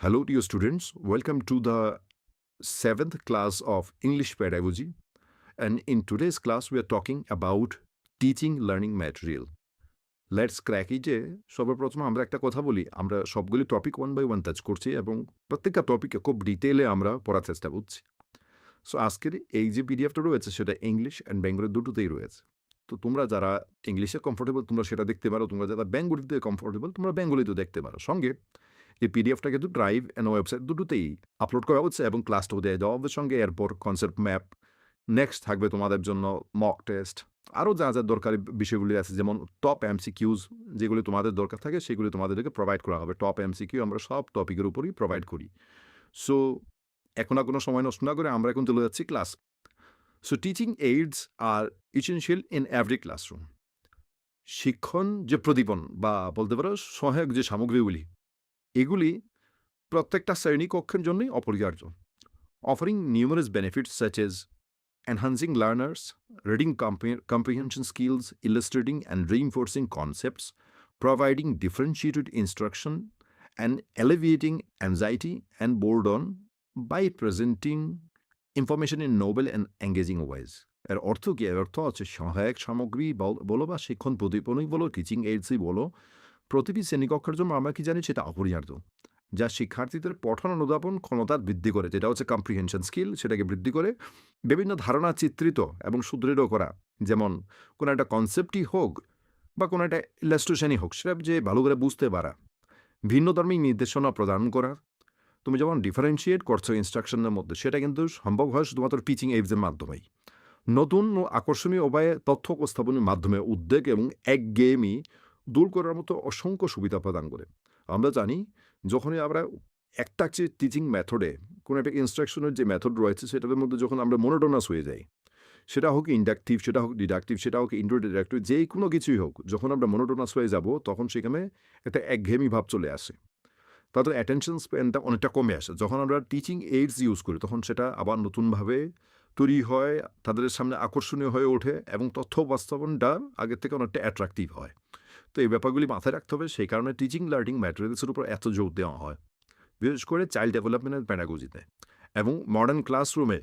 Hello, dear students. Welcome to the seventh class of English Pedagogy. And in today's class, we are talking about teaching learning material. Let's crack যে সর্বপ্রথম আমরা একটা কথা বলি, আমরা সবগুলি topic one by one touch করছি এবং প্রত্যেকটা টপিকে খুব ডিটেলে আমরা পড়ার চেষ্টা করছি। সো আজকের এই যে পিডিএফটা রয়েছে সেটা ইংলিশ অ্যান্ড বেঙ্গলি দুটোতেই রয়েছে। তো তোমরা যারা ইংলিশে কমফোর্টেবল তোমরা সেটা দেখতে পারো, তোমরা যারা বেঙ্গলিতে কমফোর্টেবল তোমরা বেঙ্গলিতেও দেখতে পারো। সঙ্গে এই পিডিএফটা কিন্তু ড্রাইভ অ্যান্ড ওয়েবসাইট দুটোতেই আপলোড করা হচ্ছে এবং ক্লাসটাও দেওয়া দেওয়া হবে সঙ্গে। এরপর কনসেপ্ট ম্যাপ, নেক্সট থাকবে তোমাদের জন্য মক টেস্ট, আরও যা যা দরকারি বিষয়গুলি আছে যেমন টপ এমসিকিউজ যেগুলি তোমাদের দরকার থাকে সেগুলি তোমাদেরকে প্রোভাইড করা হবে। টপ এমসিকিউ আমরা সব টপিকের উপরই প্রোভাইড করি। সো এখন আর কোনো সময় নষ্ট না করে আমরা এখন চলে যাচ্ছি class. So teaching aids are essential in every classroom. শিক্ষণ যে প্রদীপন বা বলতে পারো সহায়ক যে সামগ্রীগুলি এগুলি প্রত্যেকটা শ্রেণীকক্ষের জন্যই অপরিহার্য। Offering numerous benefits such as enhancing learners, reading comprehension skills, illustrating and reinforcing concepts, providing differentiated instruction, and alleviating anxiety and boredom by presenting information in novel and engaging ways. এর অর্থ কি? এর অর্থ হচ্ছে সহায়ক সামগ্রী বলো বা শিক্ষণ প্রদীপনই বলো, টিচিং এইডসই বলো, প্রতিটি শ্রেণীকক্ষের জন্য আমরা কি জানি সেটা অপরিহার্য, যা শিক্ষার্থীদের পঠন অনুধাবন ক্ষমতা বৃদ্ধি করে, যেটা হচ্ছে কম্প্রিহেনশন স্কিল, সেটাকে বৃদ্ধি করে, বিভিন্ন ধারণা চিত্রিত এবং সুদৃঢ় করা, যেমন কোনো একটা কনসেপ্টই হোক বা কোনো একটা ইলাস্ট্রেশনই হোক সেটা যে ভালো করে বুঝতে পারা, ভিন্ন ধর্মী নির্দেশনা প্রদান করা। তুমি যেমন ডিফারেন্সিয়েট করছো ইনস্ট্রাকশনের মধ্যে সেটা কিন্তু সম্ভব হয় শুধুমাত্র টিচিং এইডসের মাধ্যমেই। নতুন ও আকর্ষণীয় উপায়ে তথ্য উপস্থাপনের মাধ্যমে উদ্বেগ এবং একঘেয়েমি দূর করার মতো অসংখ্য সুবিধা প্রদান করে। আমরা জানি যখনই আমরা একটা টিচিং মেথডে কোনো একটা ইনস্ট্রাকশনের যে মেথড রয়েছে সেটার মধ্যে যখন আমরা মোনোটোনাস হয়ে যাই, সেটা হোক ইন্ডাকটিভ, সেটা হোক ডিডাকটিভ, সেটা হোক ইন্ট্রোডিডাকটিভ, যে কোনো কিছুই হোক, যখন আমরা মোনোটোনাস হয়ে যাব তখন সেখানে একটা একঘেয়েমি ভাব চলে আসে, তাদের অ্যাটেনশন স্প্যানটা অনেকটা কমে আসে। যখন আমরা টিচিং এইডস ইউজ করি তখন সেটা আবার নতুনভাবে তৈরি হয়, তাদের সামনে আকর্ষণীয় হয়ে ওঠে এবং তথ্য উপস্থাপনটা আগের থেকে অনেকটা অ্যাট্রাকটিভ হয়। তো এই ব্যাপারগুলি মাথায় রাখতে হবে, সেই কারণে টিচিং লার্নিং ম্যাটেরিয়ালসের উপর এত জোর দেওয়া হয়, বিশেষ করে চাইল্ড ডেভেলপমেন্টের প্যাডাগজিতে। এবং মডার্ন ক্লাসরুমে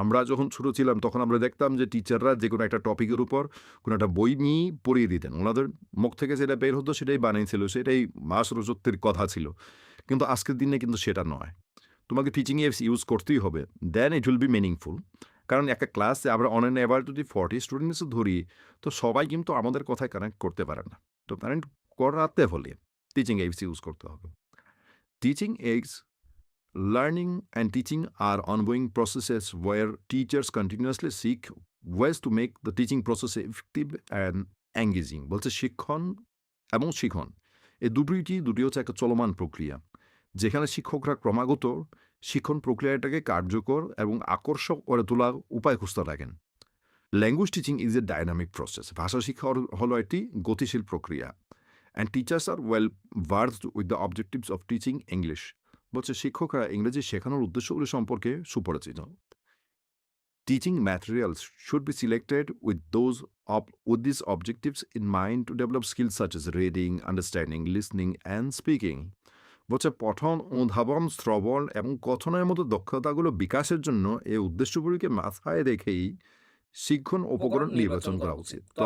আমরা যখন ছোটো ছিলাম তখন আমরা দেখতাম যে টিচাররা যে কোনো একটা টপিকের উপর কোনো একটা বই নিয়েই পড়িয়ে দিতেন, ওনাদের মুখ থেকে যেটা বের হতো সেটাই বানিয়েছিল, সেটাই মাস রজত্বের কথা ছিল। কিন্তু আজকের দিনে কিন্তু সেটা নয়, তোমাকে টিচিং এপস ইউজ করতেই হবে, দেন ইট উইল বি মিনিংফুল। কারণ একটা ক্লাসে আমরা অন অ্যান এভার যদি 40 স্টুডেন্টস ধরি তো সবাই কিন্তু আমাদের কথায় কানেক্ট করতে পারে না। তো কানেক্ট করাতে হলে টিচিং এইডস ইউজ করতে হবে। Teaching AIDS, learning and teaching are ongoing processes where teachers continuously seek ways to make the teaching process effective and engaging. বলছে শিক্ষণ এবং শিখন এই দুটি হচ্ছে একটা চলমান প্রক্রিয়া, যেখানে শিক্ষকরা ক্রমাগত শিক্ষণ প্রক্রিয়াটাকে কার্যকর এবং আকর্ষক করে তোলার উপায় খুঁজতে থাকেন। Language teaching is a dynamic process. ভাষা শিক্ষা হলো একটি গতিশীল প্রক্রিয়া। And teachers are well versed with the objectives of teaching English. বলছে শিক্ষকরা ইংরেজি শেখানোর উদ্দেশ্যগুলি সম্পর্কে সুপরিচিত। Teaching materials should be selected with this objectives in mind to develop skills such as reading, understanding, listening and speaking. বলছে পঠন, অনুধাবন, শ্রবণ এবং কথনের মতো দক্ষতাগুলো বিকাশের জন্য এই উদ্দেশ্যগুলিকে মাথায় রেখেই শিক্ষণ উপকরণ নির্বাচন করা উচিত। তো